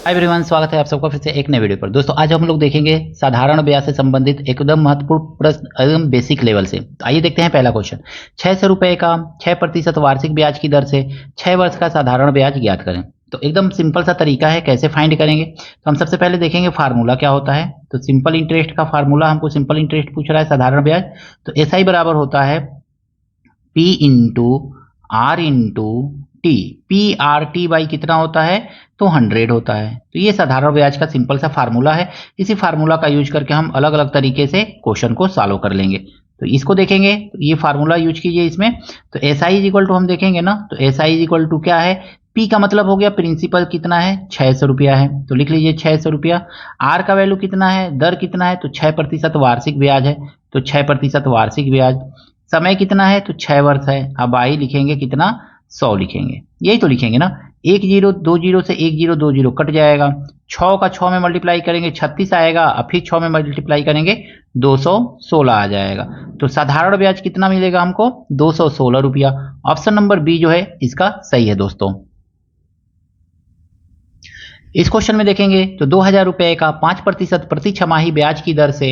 Hi everyone, स्वागत है आप सबका फिर से एक नए वीडियो पर। दोस्तों आज हम लोग देखेंगे साधारण ब्याज से संबंधित एकदम महत्वपूर्ण प्रश्न एकदम बेसिक लेवल से। तो आइए देखते हैं पहला क्वेश्चन। 600 रुपए का 6% वार्षिक ब्याज की दर से 6 वर्ष का साधारण ब्याज ज्ञात करें। तो एकदम सिंपल सा तरीका है, कैसे फाइंड करेंगे। तो हम सबसे पहले देखेंगे फार्मूला क्या होता है। तो सिंपल इंटरेस्ट का फार्मूला, हमको सिंपल इंटरेस्ट पूछ रहा है साधारण ब्याज, तो एसआई बराबर होता है P into R into T. P R T by कितना होता है, तो 100 होता है। तो ये साधारण ब्याज का सिंपल सा फार्मूला है। इसी फार्मूला का यूज करके हम अलग अलग तरीके से क्वेश्चन को सॉल्व कर लेंगे। तो इसको देखेंगे, तो ये फार्मूला यूज कीजिए इसमें। तो S I is equal to हम देखेंगे ना, तो S I is equal to क्या है, पी का मतलब हो गया प्रिंसिपल कितना है, 600 रुपया है, तो लिख लीजिए 600 रुपया। आर का वैल्यू कितना है, दर कितना है, तो 6% वार्षिक ब्याज है, तो 6% वार्षिक ब्याज। समय कितना है, तो 6 वर्ष है। अब आई लिखेंगे कितना, 100 लिखेंगे, यही तो लिखेंगे ना। 1 0 2 0 से 1 0 2 0 कट जाएगा। 6 का 6 में मल्टीप्लाई करेंगे 36 आएगा, और फिर 6 में मल्टीप्लाई करेंगे 216 आ जाएगा। तो साधारण ब्याज कितना मिलेगा हमको, 216 रुपया। ऑप्शन नंबर बी जो है इसका सही है दोस्तों। इस क्वेश्चन में देखेंगे तो 2000 रुपए का 5% प्रति छमाही ब्याज की दर से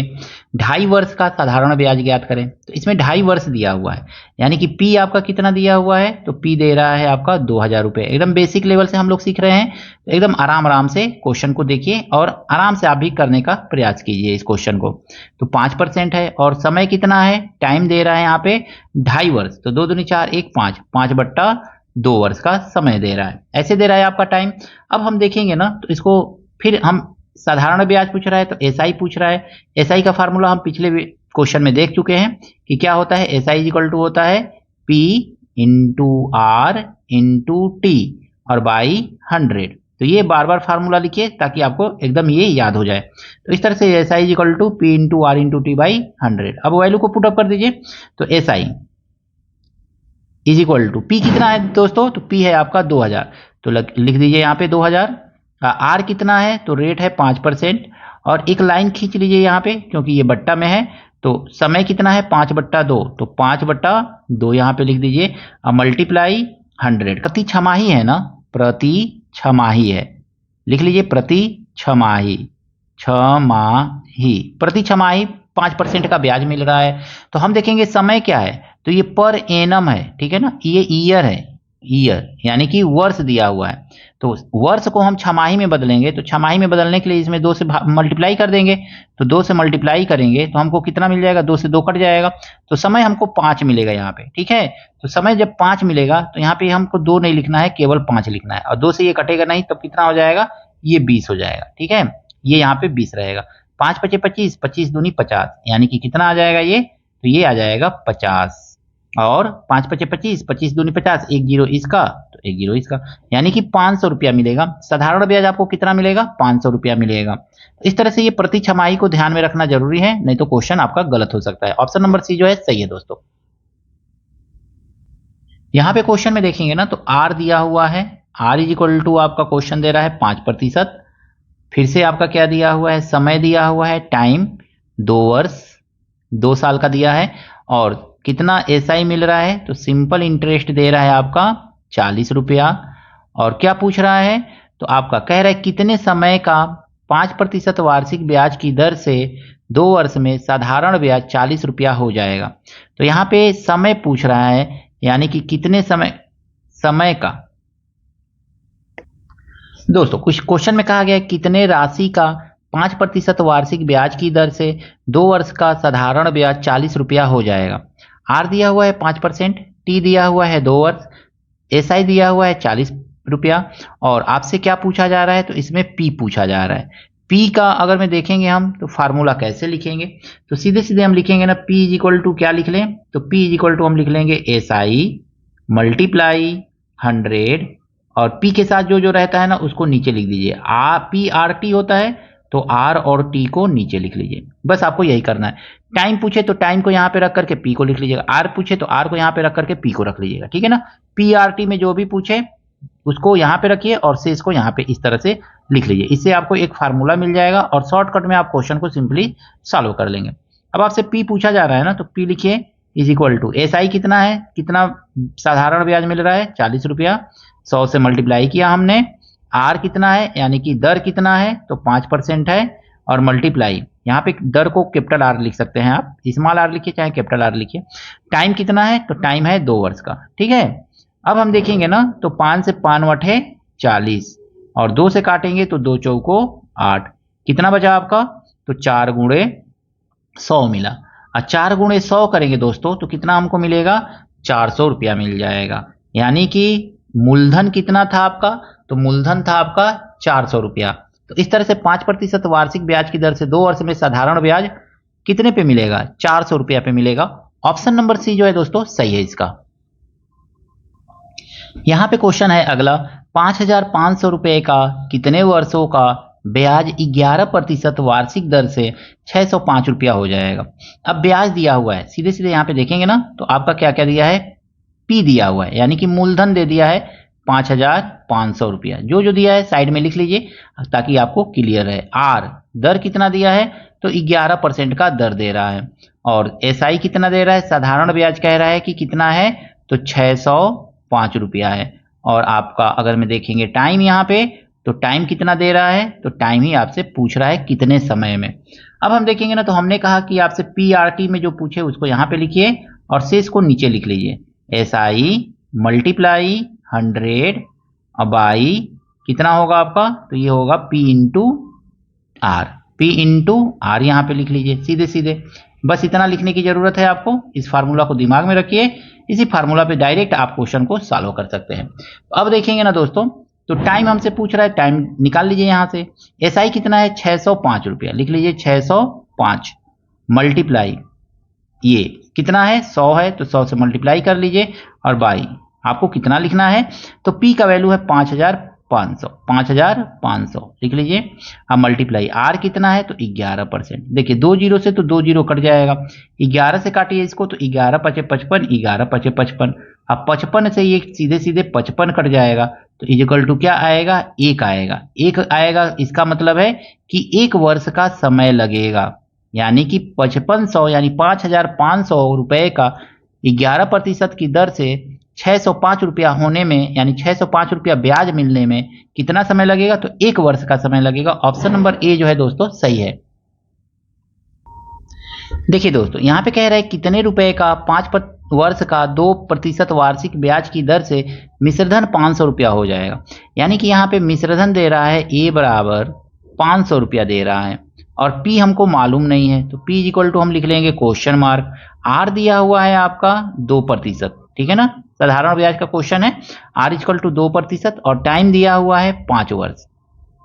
2.5 वर्ष का साधारण ब्याज ज्ञात करें। तो इसमें 2.5 वर्ष दिया हुआ है, यानी कि पी आपका कितना दिया हुआ है, तो पी दे रहा है आपका 2000 रुपए। एकदम बेसिक लेवल से हम लोग सीख रहे हैं, तो एकदम आराम आराम से क्वेश्चन को देखिए और आराम से आप भी करने का प्रयास कीजिए इस क्वेश्चन को। तो 5% है और समय कितना है, टाइम दे रहा है यहाँ पे 2.5 वर्ष, तो 2 दूनी 4 1 5 5/2 वर्ष का समय दे रहा है, ऐसे दे रहा है आपका टाइम। अब हम देखेंगे ना, तो इसको फिर हम साधारण ब्याज पूछ रहा है तो एसआई पूछ रहा है। एसआई का फार्मूला हम पिछले क्वेश्चन में देख चुके हैं कि क्या होता है, एसआई इज इक्वल टू होता है P into R into T और बाई 100। तो ये बार बार फार्मूला लिखिए ताकि आपको एकदम ये याद हो जाए। तो इस तरह से SI is equal to P into R into T by 100। अब वैल्यू को पुट अप कर दीजिए। तो SI is equal to P कितना है दोस्तों, तो पी है आपका 2000, तो लिख दीजिए यहाँ पे 2000। आर कितना है, तो रेट है 5%, और एक लाइन खींच लीजिए यहाँ पे क्योंकि ये बट्टा में है। तो समय कितना है 5/2, तो 5/2 यहाँ पे लिख दीजिए, मल्टीप्लाई 100। प्रति छमाही है ना, प्रति छमाही है, लिख लीजिए प्रति छमाही, छमाही प्रति छमाही 5% का ब्याज मिल रहा है। तो हम देखेंगे समय क्या है, तो ये पर एनम है, ठीक है ना, ये ईयर है, ईयर यानी कि वर्ष दिया हुआ है। तो वर्ष को हम छमाही में बदलेंगे, तो छमाही में बदलने के लिए इसमें 2 से मल्टीप्लाई कर देंगे। तो 2 से मल्टीप्लाई करेंगे तो हमको कितना मिल जाएगा, 2 से 2 कट जाएगा, तो समय हमको 5 मिलेगा यहाँ पे, ठीक है। तो समय जब 5 मिलेगा तो यहाँ पे हमको 2 नहीं लिखना है, केवल 5 लिखना है, और 2 से ये कटेगा नहीं, तब कितना हो जाएगा, ये 20 हो जाएगा, ठीक है। ये यहाँ पे 20 रहेगा। 5 5 25, 25 दूनी 50, यानी कि कितना आ जाएगा ये, तो ये आ जाएगा 50, और 5 5 25, 25 दूनी 50, 1 0 इसका, तो 1 0 इसका, यानी कि 500 रुपया मिलेगा। साधारण ब्याज आपको कितना मिलेगा, 500 रुपया मिलेगा। इस तरह से ये प्रति छमाही को ध्यान में रखना जरूरी है, नहीं तो क्वेश्चन आपका गलत हो सकता है। ऑप्शन नंबर सी जो है सही है दोस्तों। यहाँ पे क्वेश्चन में देखेंगे ना, तो आर दिया हुआ है, आर इज इक्वल टू आपका क्वेश्चन दे रहा है 5%। फिर से आपका क्या दिया हुआ है, समय दिया हुआ है, टाइम 2 वर्ष 2 साल का दिया है, और कितना एसआई मिल रहा है, तो सिंपल इंटरेस्ट दे रहा है आपका 40 रुपया। और क्या पूछ रहा है, तो आपका कह रहा है कितने समय का 5% वार्षिक ब्याज की दर से 2 वर्ष में साधारण ब्याज 40 रुपया हो जाएगा। तो यहाँ पे समय पूछ रहा है, यानी कि कितने समय का दोस्तों, कुछ क्वेश्चन में कहा गया है कितने राशि का 5% वार्षिक ब्याज की दर से 2 वर्ष का साधारण ब्याज 40 रुपया हो जाएगा। आर दिया हुआ है 5%, टी दिया हुआ है 2 वर्ष, एसआई दिया हुआ है 40 रुपया, और आपसे क्या पूछा जा रहा है, तो इसमें पी पूछा जा रहा है। पी का अगर में देखेंगे हम, तो फार्मूला कैसे लिखेंगे, तो सीधे सीधे हम लिखेंगे ना, पी इज इक्वल टू क्या लिख लें, तो पी इज इक्वल टू हम लिख लेंगे एसआई मल्टीप्लाई 100, और पी के साथ जो जो रहता है ना उसको नीचे लिख दीजिए। पी आर टी होता है, तो आर और टी को नीचे लिख लीजिए, बस आपको यही करना है। टाइम पूछे तो टाइम को यहाँ पे रख करके पी को लिख लीजिएगा, आर पूछे तो आर को यहाँ पे रख करके पी को रख लीजिएगा, ठीक है ना। पी आर टी में जो भी पूछे उसको यहाँ पे रखिए और शेष को यहाँ पे इस तरह से लिख लीजिए। इससे आपको एक फार्मूला मिल जाएगा और शॉर्टकट में आप क्वेश्चन को सिंपली सॉल्व कर लेंगे। अब आपसे पी पूछा जा रहा है ना, तो पी लिखिए इज इक्वल टू एसआई कितना है, कितना साधारण ब्याज मिल रहा है 40 रुपया, 100 से मल्टीप्लाई किया हमने, आर कितना है यानी कि दर कितना है, तो 5% है, और मल्टीप्लाई, यहाँ पे दर को कैपिटल आर लिख सकते हैं आप, स्मॉल आर लिखिए चाहे कैपिटल आर लिखिए। टाइम कितना है, तो टाइम है 2 वर्ष का। ठीक है, अब हम देखेंगे ना, तो 5 से 5 वटे 40, और 2 से काटेंगे तो 2 चौको 8, कितना बचा आपका, तो 4 गुणे 100 मिला। और 4 गुणे 100 करेंगे दोस्तों तो कितना हमको मिलेगा, 400 रुपया मिल जाएगा। यानी कि मूलधन कितना था आपका, तो मूलधन था आपका 400 रुपया। तो इस तरह से 5% वार्षिक ब्याज की दर से 2 वर्ष में साधारण ब्याज कितने पे मिलेगा, 400 रुपया पे मिलेगा। ऑप्शन नंबर सी जो है दोस्तों सही है इसका। यहां पे क्वेश्चन है अगला, 5,500 रुपए का कितने वर्षों का ब्याज 11% वार्षिक दर से 605 रुपया हो जाएगा। अब ब्याज दिया हुआ है, सीधे सीधे यहाँ पे देखेंगे ना, तो आपका क्या क्या दिया है, पी दिया हुआ है, यानी कि मूलधन दे दिया है 5,500 रुपया। जो जो दिया है साइड में लिख लीजिए ताकि आपको क्लियर है। आर दर कितना दिया है, तो 11% का दर दे रहा है, और एसआई कितना दे रहा है, साधारण ब्याज कह रहा है कि कितना है, तो 605 रुपया है। और आपका अगर मैं देखेंगे टाइम यहाँ पे, तो टाइम कितना दे रहा है, तो टाइम ही आपसे पूछ रहा है कितने समय में। अब हम देखेंगे ना, तो हमने कहा कि आपसे पीआरटी में जो पूछे उसको यहाँ पे लिखिए और शेष को नीचे लिख लीजिए। एसआई मल्टीप्लाई 100 बाई कितना होगा आपका, तो ये होगा P into R, P into R यहाँ पे लिख लीजिए सीधे सीधे। बस इतना लिखने की जरूरत है आपको, इस फार्मूला को दिमाग में रखिए, इसी फार्मूला पे डायरेक्ट आप क्वेश्चन को सॉल्व कर सकते हैं। अब देखेंगे ना दोस्तों, तो टाइम हमसे पूछ रहा है, टाइम निकाल लीजिए यहाँ से। एसआई कितना है, 605 रुपया, लिख लीजिए 605 मल्टीप्लाई ये कितना है, 100 है, तो 100 से मल्टीप्लाई कर लीजिए, और बाई आपको कितना लिखना है, तो पी का वैल्यू है 5,500, 5,500 लिख लीजिए। अब मल्टीप्लाई आर कितना है, तो 11%। देखिए 2 जीरो से तो 2 जीरो कट जाएगा, 11 से काटिए इसको, तो 11 पचे 55, 11 पचे 55। अब 55 से ये सीधे सीधे 55 कट जाएगा, तो इक्वल टू क्या आएगा, 1 आएगा। 1 आएगा, इसका मतलब है कि 1 वर्ष का समय लगेगा, यानी कि 5500 यानी 5,500 रुपए का 11% की दर से 605 रुपया होने में, यानी 605 रुपया ब्याज मिलने में कितना समय लगेगा, तो 1 वर्ष का समय लगेगा। ऑप्शन नंबर ए जो है दोस्तों सही है। देखिए दोस्तों, यहां पे कह रहा है कितने रुपए का 5 वर्ष का 2% वार्षिक ब्याज की दर से मिश्रधन 500 रुपया हो जाएगा। यानी कि यहाँ पे मिश्रधन दे रहा है ए बराबर 500 रुपया दे रहा है, और P हमको मालूम नहीं है, तो P इक्वल टू हम लिख लेंगे क्वेश्चन मार्क। R दिया हुआ है आपका 2%, ठीक है ना, साधारण ब्याज का क्वेश्चन है। R इक्वल टू 2% और टाइम दिया हुआ है 5 वर्ष,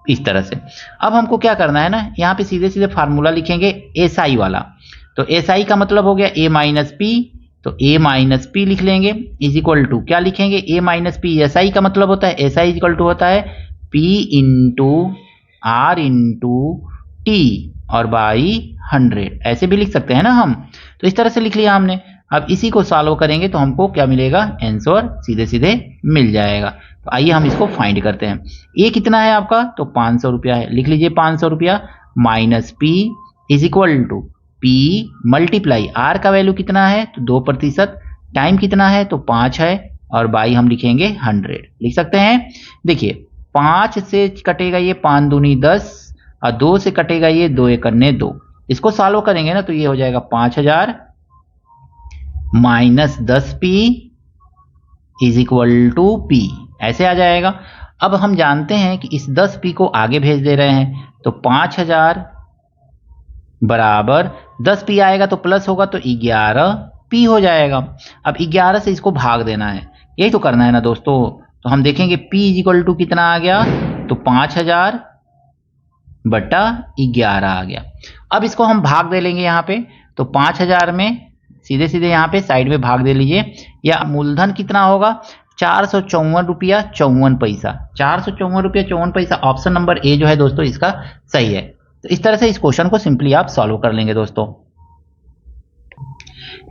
इस तरह से। अब हमको क्या करना है ना, यहाँ पे सीधे सीधे फार्मूला लिखेंगे एसआई वाला। तो एसआई का मतलब हो गया ए माइनस पी, तो ए माइनस पी लिख लेंगे, इज इक्वल टू क्या लिखेंगे, ए माइनस पी। एसआई का मतलब होता है, एसआई इक्वल टू होता है P into R into T और बाई 100, ऐसे भी लिख सकते हैं ना हम। तो इस तरह से लिख लिया हमने। अब इसी को सॉल्व करेंगे तो हमको क्या मिलेगा, आंसर सीधे सीधे मिल जाएगा। तो आइए हम इसको फाइंड करते हैं। ए कितना है आपका, तो 500 रुपया है, लिख लीजिए 500 रुपया minus P is equal to P multiply R का वैल्यू कितना है, तो 2%, टाइम कितना है, तो 5 है, और बाई हम लिखेंगे 100, लिख सकते हैं। देखिए 5 से कटेगा ये 5 दूनी 10, और 2 से कटेगा ये 2 एकन्ने 2। इसको सॉल्व करेंगे ना, तो ये हो जाएगा 5000 minus 10p is equal to p, ऐसे आ जाएगा। अब हम जानते हैं कि इस 10p को आगे भेज दे रहे हैं, तो 5000 बराबर 10p आएगा तो प्लस होगा, तो 11p हो जाएगा। अब 11 से इसको भाग देना है, यही तो करना है ना दोस्तों। तो हम देखेंगे p इज इक्वल टू कितना आ गया, तो 5000 बटा 11 आ गया। अब इसको हम भाग दे लेंगे यहाँ पे, तो 5000 में सीधे सीधे यहाँ पे साइड में भाग दे लीजिए। या मूलधन कितना होगा, 454 रुपया 54 पैसा, 454 रुपया 54 पैसा। ऑप्शन नंबर ए जो है दोस्तों इसका सही है। तो इस तरह से इस क्वेश्चन को सिंपली आप सॉल्व कर लेंगे दोस्तों।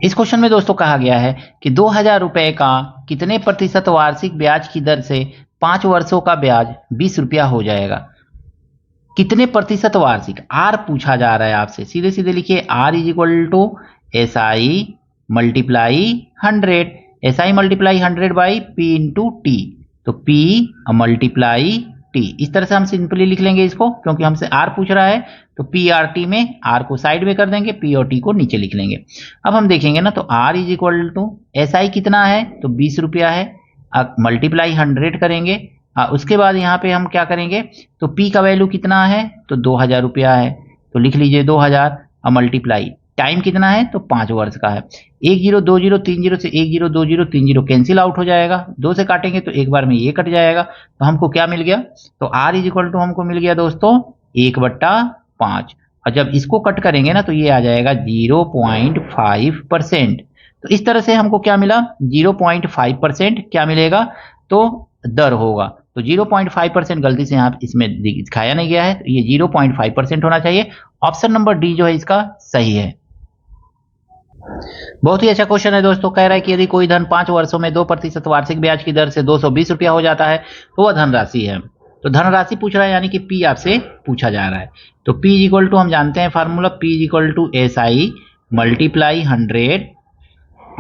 इस क्वेश्चन में दोस्तों कहा गया है कि 2000 रुपए का कितने प्रतिशत वार्षिक ब्याज की दर से 5 वर्षों का ब्याज 20 रुपया हो जाएगा। कितने प्रतिशत वार्षिक, आर पूछा जा रहा है आपसे, सीधे सीधे लिखिए R is equal to S I multiply 100, S I multiply 100 by P into T, तो पी मल्टीप्लाई टी। इस तरह से हम सिंपली लिख लेंगे इसको, क्योंकि हमसे आर पूछ रहा है तो पी आर टी में आर को साइड में कर देंगे, पी और टी को नीचे लिख लेंगे। अब हम देखेंगे ना, तो R is equal to S I कितना है, तो 20 रुपया है, मल्टीप्लाई 100 करेंगे। उसके बाद यहाँ पे हम क्या करेंगे, तो पी का वैल्यू कितना है, तो 2000 रुपया है, तो लिख लीजिए 2000, और मल्टीप्लाई टाइम कितना है, तो 5 वर्ष का है। 1 0 2 0 3 0 से 1 0 2 0 3 0 कैंसिल आउट हो जाएगा, 2 से काटेंगे तो एक बार में ये कट जाएगा, तो हमको क्या मिल गया, तो आर इज इक्वल टू हमको मिल गया दोस्तों 1/5। और जब इसको कट करेंगे ना, तो ये आ जाएगा 0.5%। तो इस तरह से हमको क्या मिला, 0.5% क्या मिलेगा, तो दर होगा। तो 0.5% गलती से यहाँ इसमें दिखाया नहीं गया है, तो ये 0.5% होना चाहिए। ऑप्शन नंबर डी जो है इसका सही है। बहुत ही अच्छा क्वेश्चन है दोस्तों। कह रहा है कि यदि कोई धन 5 वर्षों में 2% वार्षिक ब्याज की दर से 220 रुपया हो जाता है तो वह धनराशि है। तो धनराशि पूछ रहा है, यानी कि पी आपसे पूछा जा रहा है। तो पी इज इक्वल टू हम जानते हैं formula, P is equal to S I multiply 100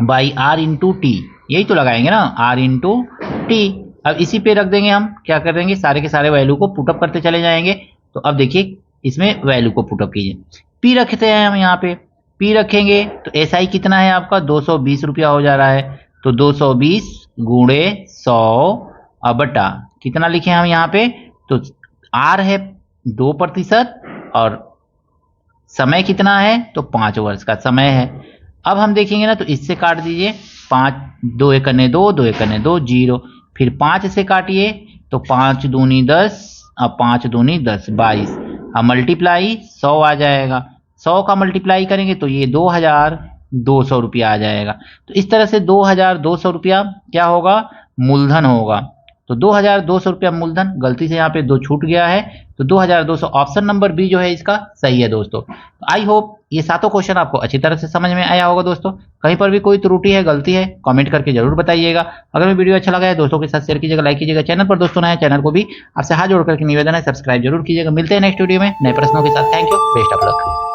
by R into T, यही तो लगाएंगे ना, आर इंटू टी। अब इसी पे रख देंगे, हम क्या कर देंगे, सारे के सारे वैल्यू को पुटअप करते चले जाएंगे। तो अब देखिए इसमें वैल्यू को पुटअप कीजिए, पी रखते हैं हम यहाँ पे, पी रखेंगे तो एस आई कितना है आपका 220 रुपया हो जा रहा है, तो 220 गुणे 100 बटा कितना लिखे हम यहाँ पे, तो आर है 2% और समय कितना है, तो 5 वर्ष का समय है। अब हम देखेंगे ना, तो इससे काट दीजिए, 5 2 एकने 2 2 एकने 2 0, फिर 5 से काटिए तो 5 दूनी 10 और 5 दूनी 10 22, अब मल्टीप्लाई 100 आ जाएगा, 100 का मल्टीप्लाई करेंगे तो ये 2200 रुपया आ जाएगा। तो इस तरह से 2200 रुपया क्या होगा, मूलधन होगा। तो 2200 रुपया मूलधन, गलती से यहाँ पे 2 छूट गया है, तो 2200 ऑप्शन नंबर बी जो है इसका सही है दोस्तों। आई होप ये सातों क्वेश्चन आपको अच्छी तरह से समझ में आया होगा दोस्तों। कहीं पर भी कोई त्रुटि है, गलती है, कमेंट करके जरूर बताइएगा। अगर मैं वीडियो अच्छा लगा है दोस्तों के साथ शेयर कीजिएगा, लाइक कीजिएगा। चैनल पर दोस्तों नए चैनल को भी आपसे हाथ जोड़ करके निवेदन है, सब्सक्राइब जरूर कीजिएगा। मिलते हैं नेक्स्ट वीडियो में नए प्रश्नों के साथ। Thank you, best of luck.